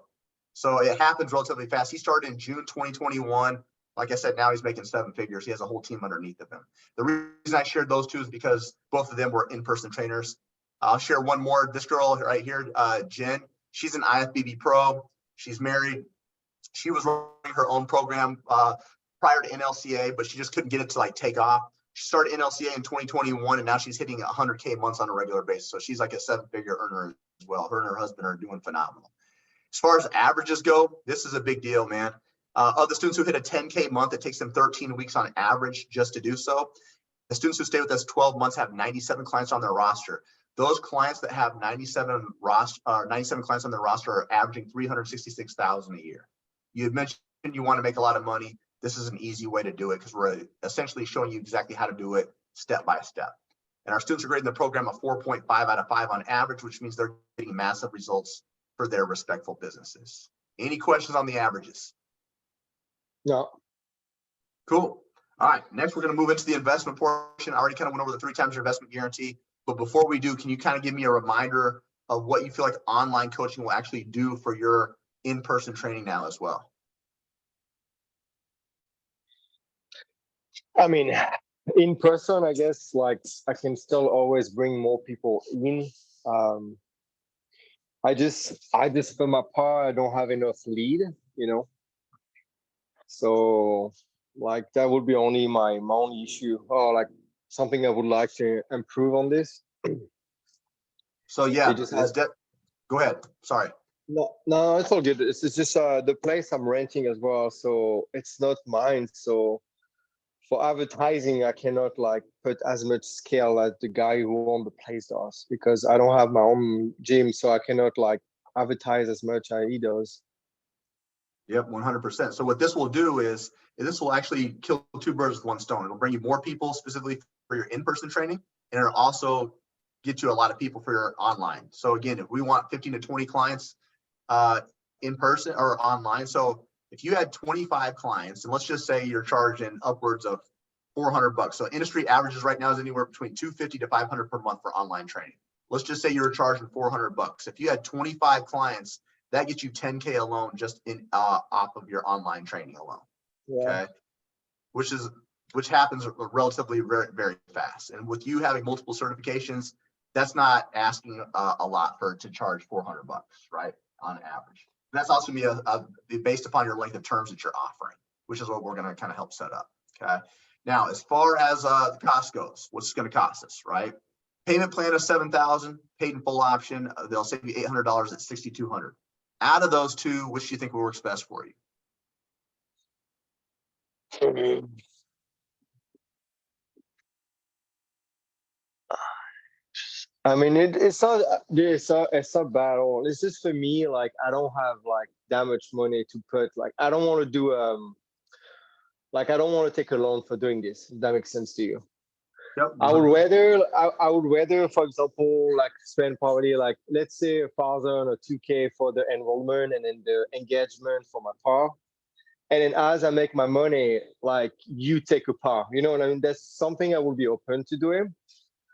So it happens relatively fast. He started in June 2021. Like I said, now he's making 7 figures. He has a whole team underneath of him. The reason I shared those two is because both of them were in-person trainers. I'll share one more. This girl right here, Jen, she's an IFBB pro. She's married. She was running her own program prior to NLCA, but she just couldn't get it to like take off. She started NLCA in 2021, and now she's hitting 100K months on a regular basis. So she's like a 7-figure earner as well. Her and her husband are doing phenomenal. As far as averages go, this is a big deal, man. Of the students who hit a 10K month, it takes them 13 weeks on average just to do so. The students who stay with us 12 months have 97 clients on their roster. those clients that have 97 clients on their roster are averaging 366,000 a year. You had mentioned you want to make a lot of money. This is an easy way to do it because we're essentially showing you exactly how to do it step by step. And our students are grading the program a 4.5 out of 5 on average, which means they're getting massive results for their respectful businesses. Any questions on the averages? No. Cool. All right, next we're going to move into the investment portion. I already kind of went over the 3 times your investment guarantee, but before we do, can you kind of give me a reminder of what you feel like online coaching will actually do for your in-person training now as well? I mean, in person, I guess, like I can still always bring more people in. I just for my part, I don't have enough lead, you know. So like that would be only my only issue, or like something I would like to improve on this. So yeah, It just has, go ahead. Sorry. no, it's all good. It's just the place I'm renting as well, so it's not mine. So for advertising, I cannot like put as much scale as the guy who owned the place does because I don't have my own gym, so I cannot like advertise as much as he does. Yep, 100%. So what this will do is this will actually kill 2 birds with 1 stone. It'll bring you more people specifically for your in-person training, and it'll also get you a lot of people for your online. So again, if we want 15 to 20 clients in person or online, so if you had 25 clients, and let's just say you're charging upwards of $400. So industry averages right now is anywhere between $250 to $500 per month for online training. Let's just say you're charging $400. If you had 25 clients, that gets you 10K alone just in off of your online training alone. Yeah. Okay, which happens relatively very, very fast. And with you having multiple certifications, that's not asking a lot to charge $400, right, on average. And that's also be based upon your length of terms that you're offering, which is what we're going to kind of help set up. Okay. Now, as far as the cost goes, what's it going to cost us, right? Payment plan of $7,000, paid in full option. They'll save you $800 at $6,200. Out of those 2, which do you think works best for you? I mean, it's not bad at all. It's just for me, like I don't have like that much money to put. Like I don't want to do like I don't want to take a loan for doing this. If that makes sense to you. Yep. I would rather, for example, like spend probably like let's say 1,000 or 2K for the enrollment and then the engagement for my par. And then as I make my money, like you take a par. You know what I mean? That's something I would be open to doing.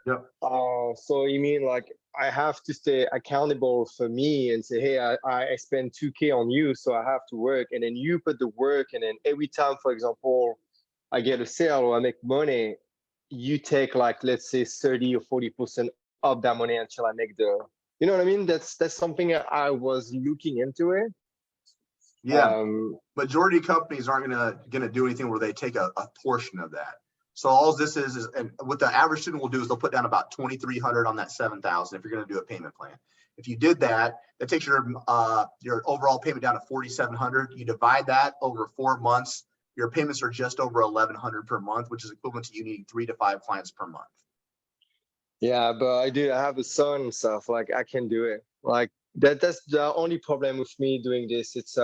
Yep. So you mean like I have to stay accountable for me and say, hey, I spend 2K on you, so I have to work. And then you put the work, and then every time, for example, I get a sale or I make money, you take like let's say 30 or 40% of that money until I make the, you know what I mean? That's something I was looking into it. Yeah. Majority of companies aren't gonna do anything where they take a portion of that. So all this is and what the average student will do is they'll put down about 2,300 on that 7,000 if you're going to do a payment plan. If you did that, that takes your overall payment down to 4,700. You divide that over 4 months, your payments are just over 1,100 per month, which is equivalent to you needing 3 to 5 clients per month. Yeah, but I have a son and stuff. Like I can do it. Like that's the only problem with me doing this. It's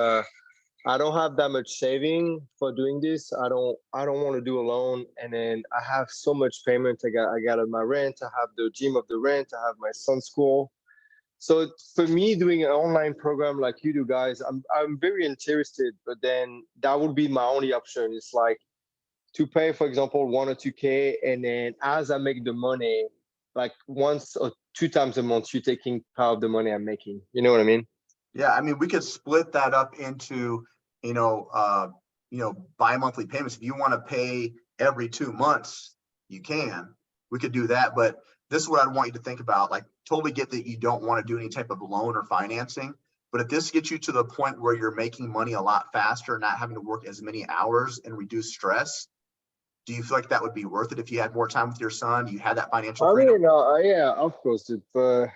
I don't have that much saving for doing this. I don't want to do a loan, and then I have so much payment. I got my rent. I have the gym of the rent. I have my son's school. So for me, doing an online program like you do, guys, I'm very interested. But then that would be my only option. It's like to pay, for example, 1 or 2K, and then as I make the money, like once or 2 times a month, you're taking part of the money I'm making. You know what I mean? Yeah, I mean, we could split that up into bi-monthly payments. If you want to pay every 2 months, you can. We could do that, but this is what I'd want you to think about. Like, totally get that you don't want to do any type of loan or financing, but if this gets you to the point where you're making money a lot faster, not having to work as many hours and reduce stress, do you feel like that would be worth it if you had more time with your son? You had that financial freedom? Yeah, of course, but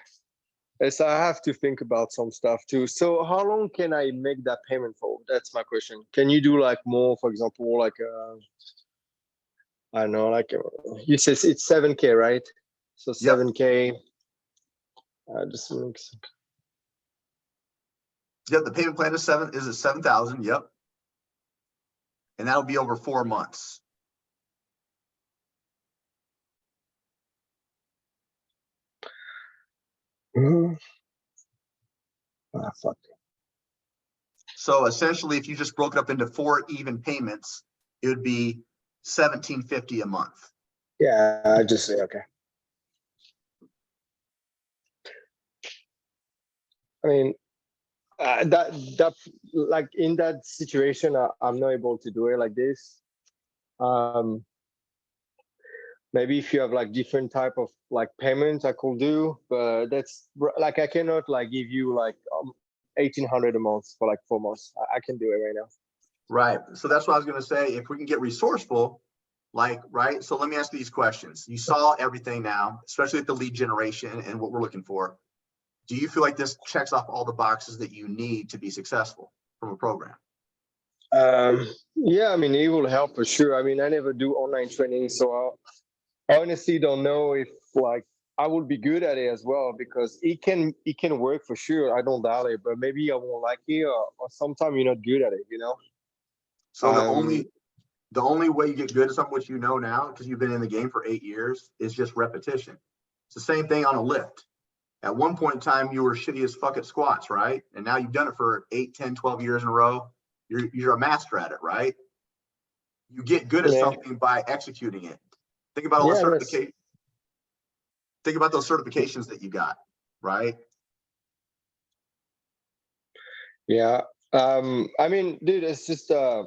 yes, I have to think about some stuff too. So how long can I make that payment for? That's my question. Can you do like more, for example, like I don't know, like you said it's 7K, right? So 7K. Just makes. Yep, the payment plan is 7,000. Yep. And that'll be over 4 months. Fuck. So essentially, if you just broke it up into 4 even payments, it would be $1,750 a month. Yeah, I just say okay. I mean, that like in that situation, I'm not able to do it like this. Maybe if you have like different type of like payments, I could do, but that's like I cannot like give you like 1,800 a month for like 4 months. I can do it right now. Right. So that's what I was going to say. If we can get resourceful, like, right. So let me ask you these questions. You saw everything now, especially at the lead generation and what we're looking for. Do you feel like this checks off all the boxes that you need to be successful from a program? Yeah, I mean, it will help for sure. I mean, I never do online training, so I honestly don't know if like I will be good at it as well, because it can work for sure. I don't doubt it, but maybe I won't like it, or sometimes you're not good at it, you know. So the only way you get good at something, which you know now, because you've been in the game for 8 years, is just repetition. It's the same thing on a lift. At one point in time, you were shitty as fuck at squats, right? And now you've done it for 8, 10, 12 years in a row. You're a master at it, right? You get good at something by executing it. Think about all the certifications. Think about those certifications that you got, right? Yeah. I mean, dude, it's just I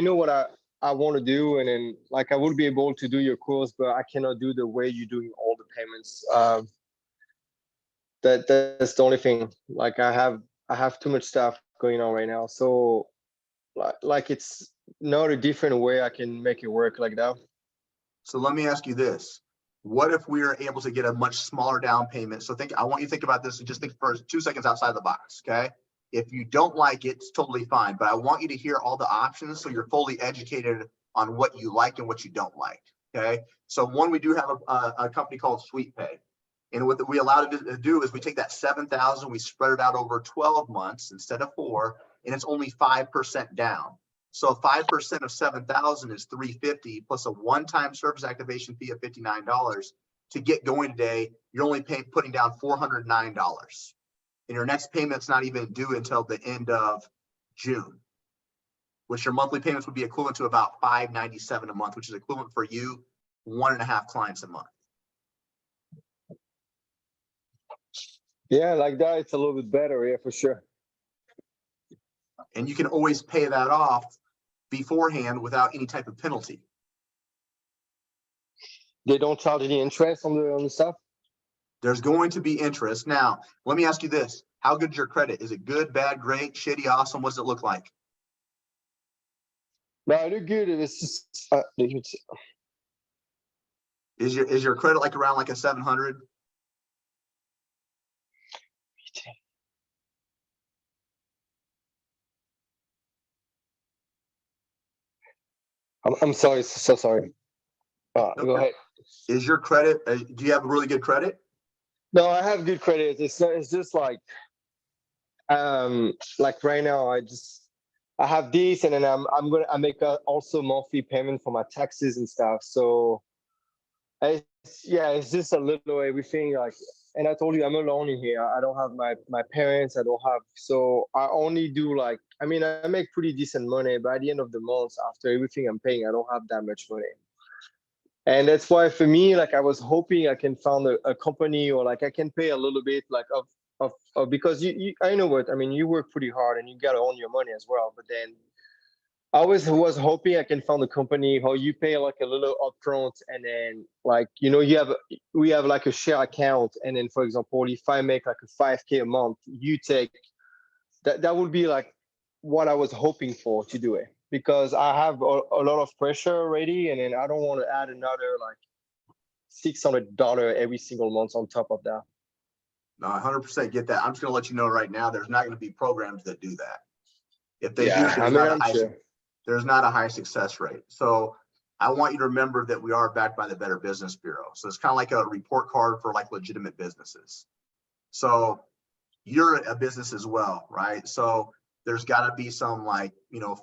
know what I want to do, and then like I would be able to do your course, but I cannot do the way you're doing all the payments. That's the only thing. Like I have too much stuff going on right now, so like it's not a different way I can make it work like that. So let me ask you this. What if we are able to get a much smaller down payment? So I want you to think about this and just think for 2 seconds outside the box, okay? If you don't like it, it's totally fine, but I want you to hear all the options so you're fully educated on what you like and what you don't like, okay? So one, we do have a company called Sweet Pay. And what we allowed it to do is we take that 7,000, we spread it out over 12 months instead of 4, and it's only 5% down. So 5% of 7,000 is 350 plus a one-time service activation fee of $59. To get going today, you're only putting down $409. And your next payment's not even due until the end of June, which your monthly payments would be equivalent to about $597 a month, which is equivalent for you 1.5 clients a month. Yeah, like that, it's a little bit better, yeah, for sure. And you can always pay that off beforehand without any type of penalty. They don't charge any interest on the stuff? There's going to be interest. Now, let me ask you this. How good is your credit? Is it good, bad, great, shitty, awesome? What does it look like? No, I look good. It's just Is your credit like around like a 700? I'm sorry, so sorry. Go ahead. Is your credit? Do you have really good credit? No, I have good credit. It's not, it's just like right now I have this, and then I make also monthly payment for my taxes and stuff. So it's just a little everything like. And I told you I'm alone in here. I don't have my parents. I don't have, so I only do like, I mean, I make pretty decent money, but at the end of the month, after everything I'm paying, I don't have that much money. And that's why for me, like I was hoping I can find a company, or like I can pay a little bit like of because you I know what I mean, you work pretty hard and you got to own your money as well. But then I always was hoping I can find a company how you pay like a little upfront, and then like, you know, we have like a share account, and then for example, if I make like a 5K a month, you take that would be like what I was hoping for to do it, because I have a lot of pressure already, and then I don't want to add another like $600 every single month on top of that. No, 100% get that. I'm just going to let you know right now, there's not going to be programs that do that. If they do, there's not a high success rate. So I want you to remember that we are backed by the Better Business Bureau. So it's kind of like a report card for like legitimate businesses. So you're a business as well, right? So there's got to be some like,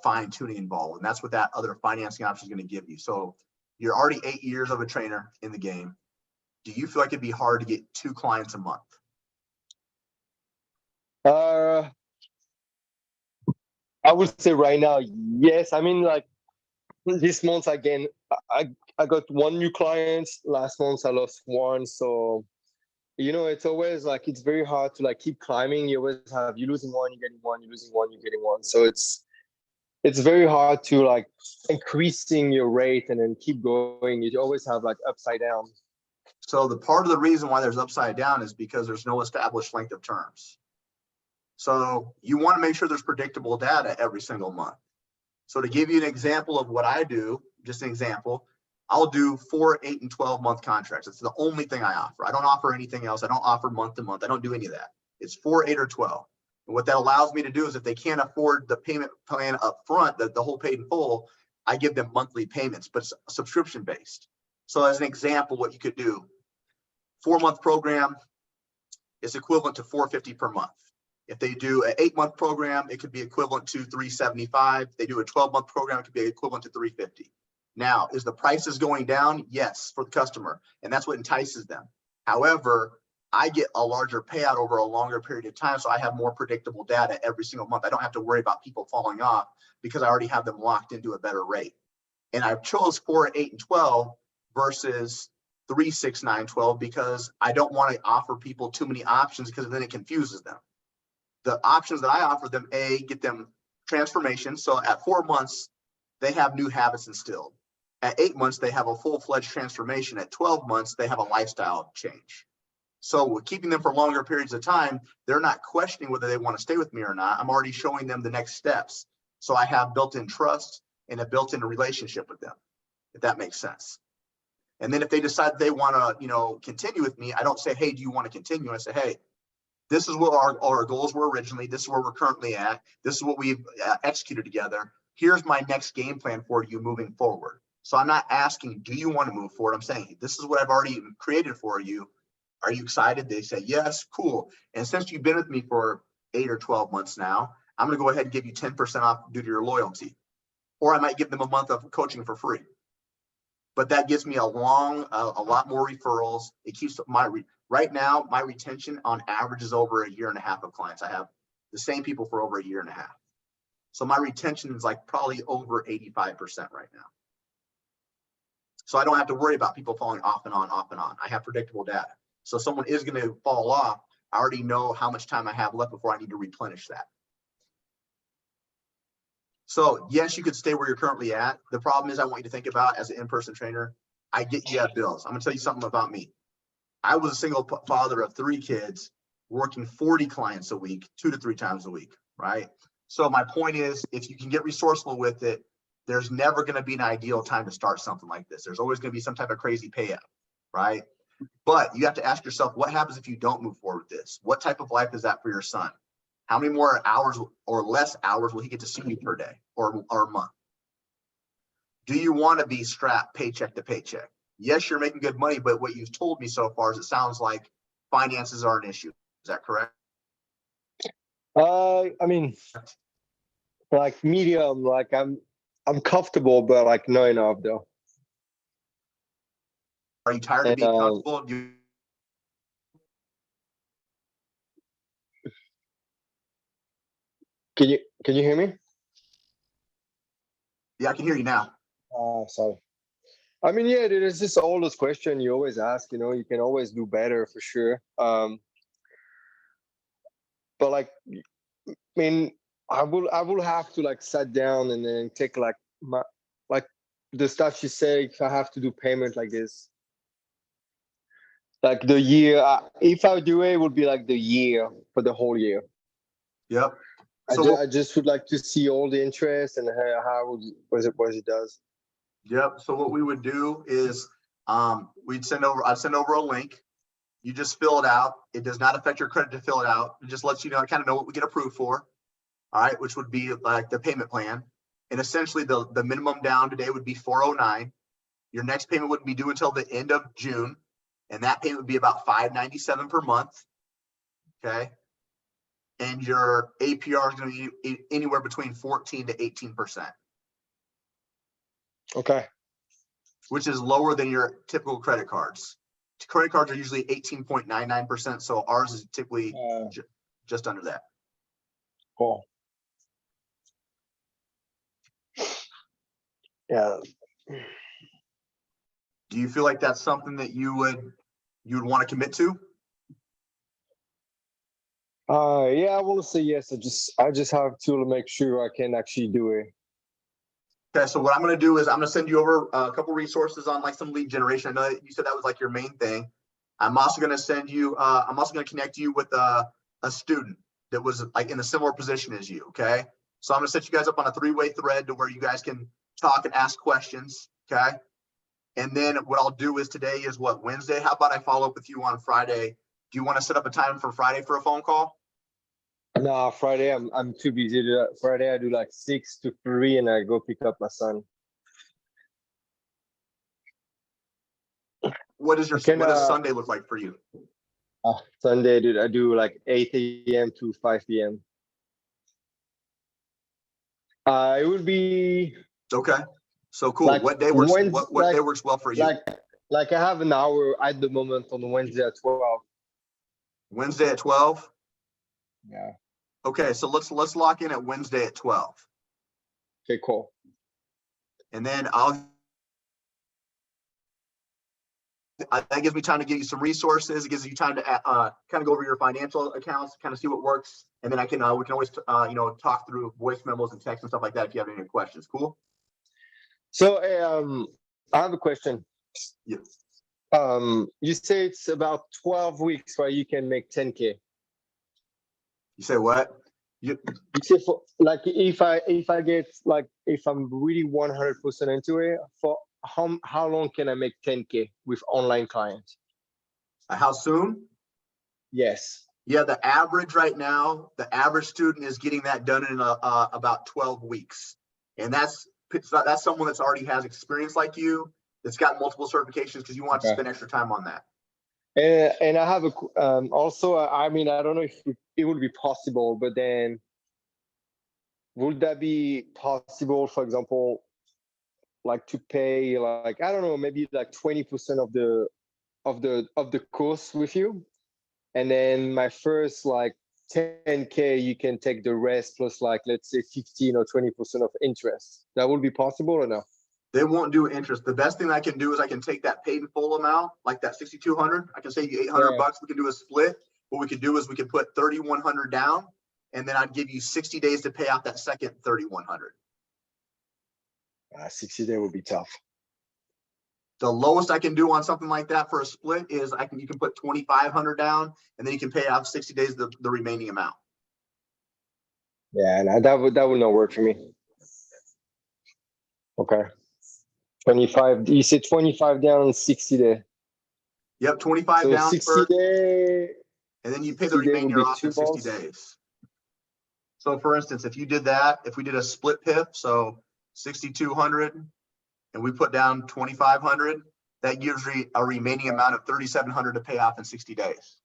fine tuning involved. And that's what that other financing option is going to give you. So you're already 8 years of a trainer in the game. Do you feel like it'd be hard to get 2 clients a month? I would say right now, yes. I mean, like this month again, I got 1 new client. Last month I lost 1. So it's always like it's very hard to like keep climbing. You always have you losing 1, you're getting 1, you're losing 1, you're getting 1. So it's very hard to like increasing your rate and then keep going. You always have like upside down. So the part of the reason why there's upside down is because there's no established length of terms. So you want to make sure there's predictable data every single month. So to give you an example of what I do, just an example, I'll do 4, 8, and 12-month contracts. It's the only thing I offer. I don't offer anything else. I don't offer month to month. I don't do any of that. It's 4, 8, or 12. And what that allows me to do is if they can't afford the payment plan up front, the whole paid in full, I give them monthly payments, but it's subscription based. So as an example, what you could do, 4-month program is equivalent to $450 per month. If they do an 8-month program, it could be equivalent to $375. If they do a 12-month program, it could be equivalent to $350. Now, is the prices going down? Yes, for the customer, and that's what entices them. However, I get a larger payout over a longer period of time, so I have more predictable data every single month. I don't have to worry about people falling off because I already have them locked into a better rate. And I chose 4, 8, and 12 versus 3, 6, 9, 12 because I don't want to offer people too many options because then it confuses them. The options that I offer them, get them transformation. So at 4 months, they have new habits instilled. At 8 months, they have a full-fledged transformation. At 12 months, they have a lifestyle change. So keeping them for longer periods of time, they're not questioning whether they want to stay with me or not. I'm already showing them the next steps. So I have built-in trust and a built-in relationship with them, if that makes sense. And then if they decide they want to, continue with me, I don't say, hey, do you want to continue? I say, hey, this is what our goals were originally. This is where we're currently at. This is what we've executed together. Here's my next game plan for you moving forward. So I'm not asking, do you want to move forward? I'm saying, this is what I've already created for you. Are you excited? They say, yes, cool. And since you've been with me for 8 or 12 months now, I'm going to go ahead and give you 10% off due to your loyalty. Or I might give them a month of coaching for free. But that gives me a lot more referrals. It keeps right now, my retention on average is over 1.5 years of clients. I have the same people for over 1.5 years. So my retention is like probably over 85% right now. So I don't have to worry about people falling off and on, off and on. I have predictable data. So if someone is going to fall off, I already know how much time I have left before I need to replenish that. So yes, you could stay where you're currently at. The problem is I want you to think about as an in-person trainer, I get you have bills. I'm gonna tell you something about me. I was a single father of 3 kids, working 40 clients a week, 2 to 3 times a week, right? So my point is, if you can get resourceful with it, there's never gonna be an ideal time to start something like this. There's always gonna be some type of crazy payout, right? But you have to ask yourself, what happens if you don't move forward with this? What type of life is that for your son? How many more hours or less hours will he get to see you per day or month? Do you want to be strapped paycheck to paycheck? Yes, you're making good money, but what you've told me so far is it sounds like finances are an issue. Is that correct? I mean, like medium, like I'm comfortable, but like not enough though. Are you tired of being comfortable? Can you hear me? Yeah, I can hear you now. Sorry. I mean, yeah, there's just all those questions you always ask. You can always do better for sure. But like, I mean, I will have to like sit down and then take like the stuff you say. If I have to do payment like this, like the year, if I do it, would be like the year for the whole year. Yep. So I just would like to see all the interest and how what it does. Yep. So what we would do is I'd send over a link. You just fill it out. It does not affect your credit to fill it out. It just lets you kind of know what we get approved for. All right, which would be like the payment plan. And essentially the minimum down today would be $409. Your next payment wouldn't be due until the end of June, and that payment would be about $597 per month. Okay. And your APR is going to be anywhere between 14 to 18%. Okay. Which is lower than your typical credit cards. Credit cards are usually 18.99%, so ours is typically just under that. Cool. Yeah. Do you feel like that's something that you would want to commit to? Yeah, I want to say yes. I just have to make sure I can actually do it. Okay, so what I'm going to do is I'm going to send you over a couple resources on like some lead generation. I know that you said that was like your main thing. I'm also going to send you, I'm also going to connect you with a student that was like in a similar position as you. Okay. So I'm going to set you guys up on a 3-way thread to where you guys can talk and ask questions. Okay. And then what I'll do is today is what, Wednesday? How about I follow up with you on Friday? Do you want to set up a time for Friday for a phone call? No, Friday I'm too busy to do that. Friday I do like 6 to 3 and I go pick up my son. What does Sunday look like for you? Sunday, dude, I do like 8 a.m. to 5 p.m. It would be okay. So cool. Like what day works? Wednesday, What day works well for you? Like I have an hour at the moment on Wednesday at 12. Wednesday at 12. Yeah. Okay, so let's lock in at Wednesday at 12. Okay, cool. And then that gives me time to give you some resources. It gives you time to kind of go over your financial accounts, kind of see what works, and then we can always talk through voice memos and text and stuff like that if you have any questions. Cool. So I have a question. Yes. You say it's about 12 weeks where you can make 10K. You say what? You say for like if I get like if I'm really 100% into it, for how long can I make 10K with online clients? How soon? Yes. Yeah, the average right now, the average student is getting that done in about 12 weeks. And that's someone that's already has experience like you, that's got multiple certifications because you want to spend extra time on that. And I have also, I mean, I don't know if it would be possible, but then would that be possible, for example, like to pay like, I don't know, maybe like 20% of the course with you? And then my first like 10K, you can take the rest plus like, let's say 15 or 20% of interest. That would be possible or no? They won't do interest. The best thing I can do is I can take that paid in full amount, like that 6,200. I can save you 800 bucks. We can do a split. What we could do is we could put 3,100 down, and then I'd give you 60 days to pay out that second 3,100. 60 days would be tough. The lowest I can do on something like that for a split is you can put 2,500 down, and then you can pay out 60 days the remaining amount. Yeah, no, that would not work for me. Okay. 25. You said 25 down, 60 there. Yep, 25 down 60 day, and then you pay the remainder off in 60 days. So for instance, if you did that, if we did a split PIF, so 6,200, and we put down 2,500, that gives you a remaining amount of 3,700 to pay off in 60 days.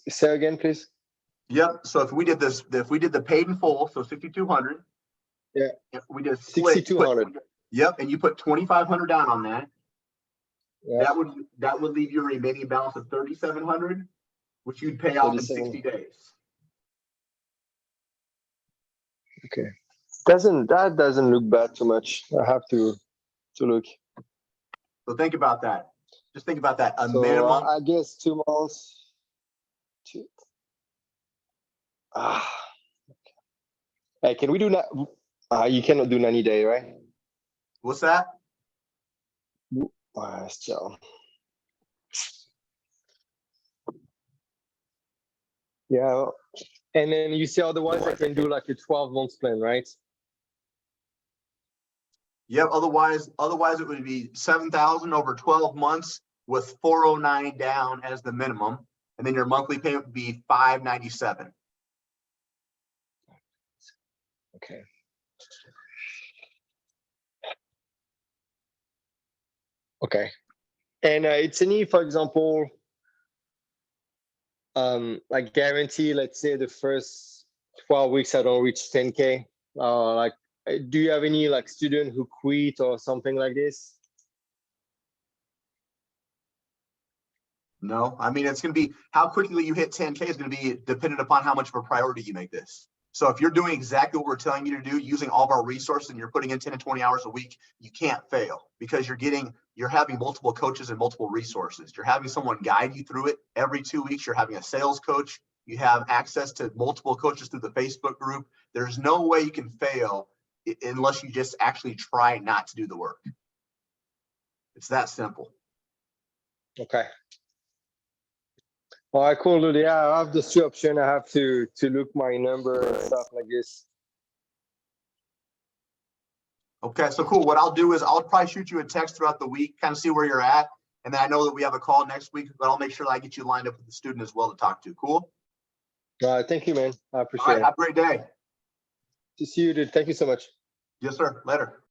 Say again, please. Yep. So if we did the paid in full, so 6,200. Yeah. If we did a split, 6,200. Yep, and you put 2,500 down on that. Yeah. That would leave you a remaining balance of 3,700, which you'd pay off in 60 days. Okay. That doesn't look bad too much. I have to look. So think about that. Just think about that. Minimum. I guess 2 months. Hey, can we do that? You cannot do 90 day, right? What's that? Still. Yeah. And then you say otherwise I can do like a 12 months plan, right? Yep. Otherwise it would be 7,000 over 12 months with 409 down as the minimum, and then your monthly payment would be 597. Okay. Okay. And it's any, for example, like guarantee, let's say the first 12 weeks I don't reach 10K. Like, do you have any like student who quit or something like this? No, I mean, it's going to be how quickly you hit 10K is going to be dependent upon how much of a priority you make this. So if you're doing exactly what we're telling you to do, using all of our resources, and you're putting in 10 to 20 hours a week, you can't fail because you're having multiple coaches and multiple resources. You're having someone guide you through it every 2 weeks. You're having a sales coach. You have access to multiple coaches through the Facebook group. There's no way you can fail unless you just actually try not to do the work. It's that simple. Okay. All right, cool, dude. Yeah, I have those two options. I have to look my number and stuff like this. Okay, so cool. What I'll do is I'll probably shoot you a text throughout the week, kind of see where you're at. And then I know that we have a call next week, but I'll make sure that I get you lined up with the student as well to talk to. Cool? All right, thank you, man. I All appreciate right, it. have a great day. To see you, dude. Thank you so much. Yes, sir. Later.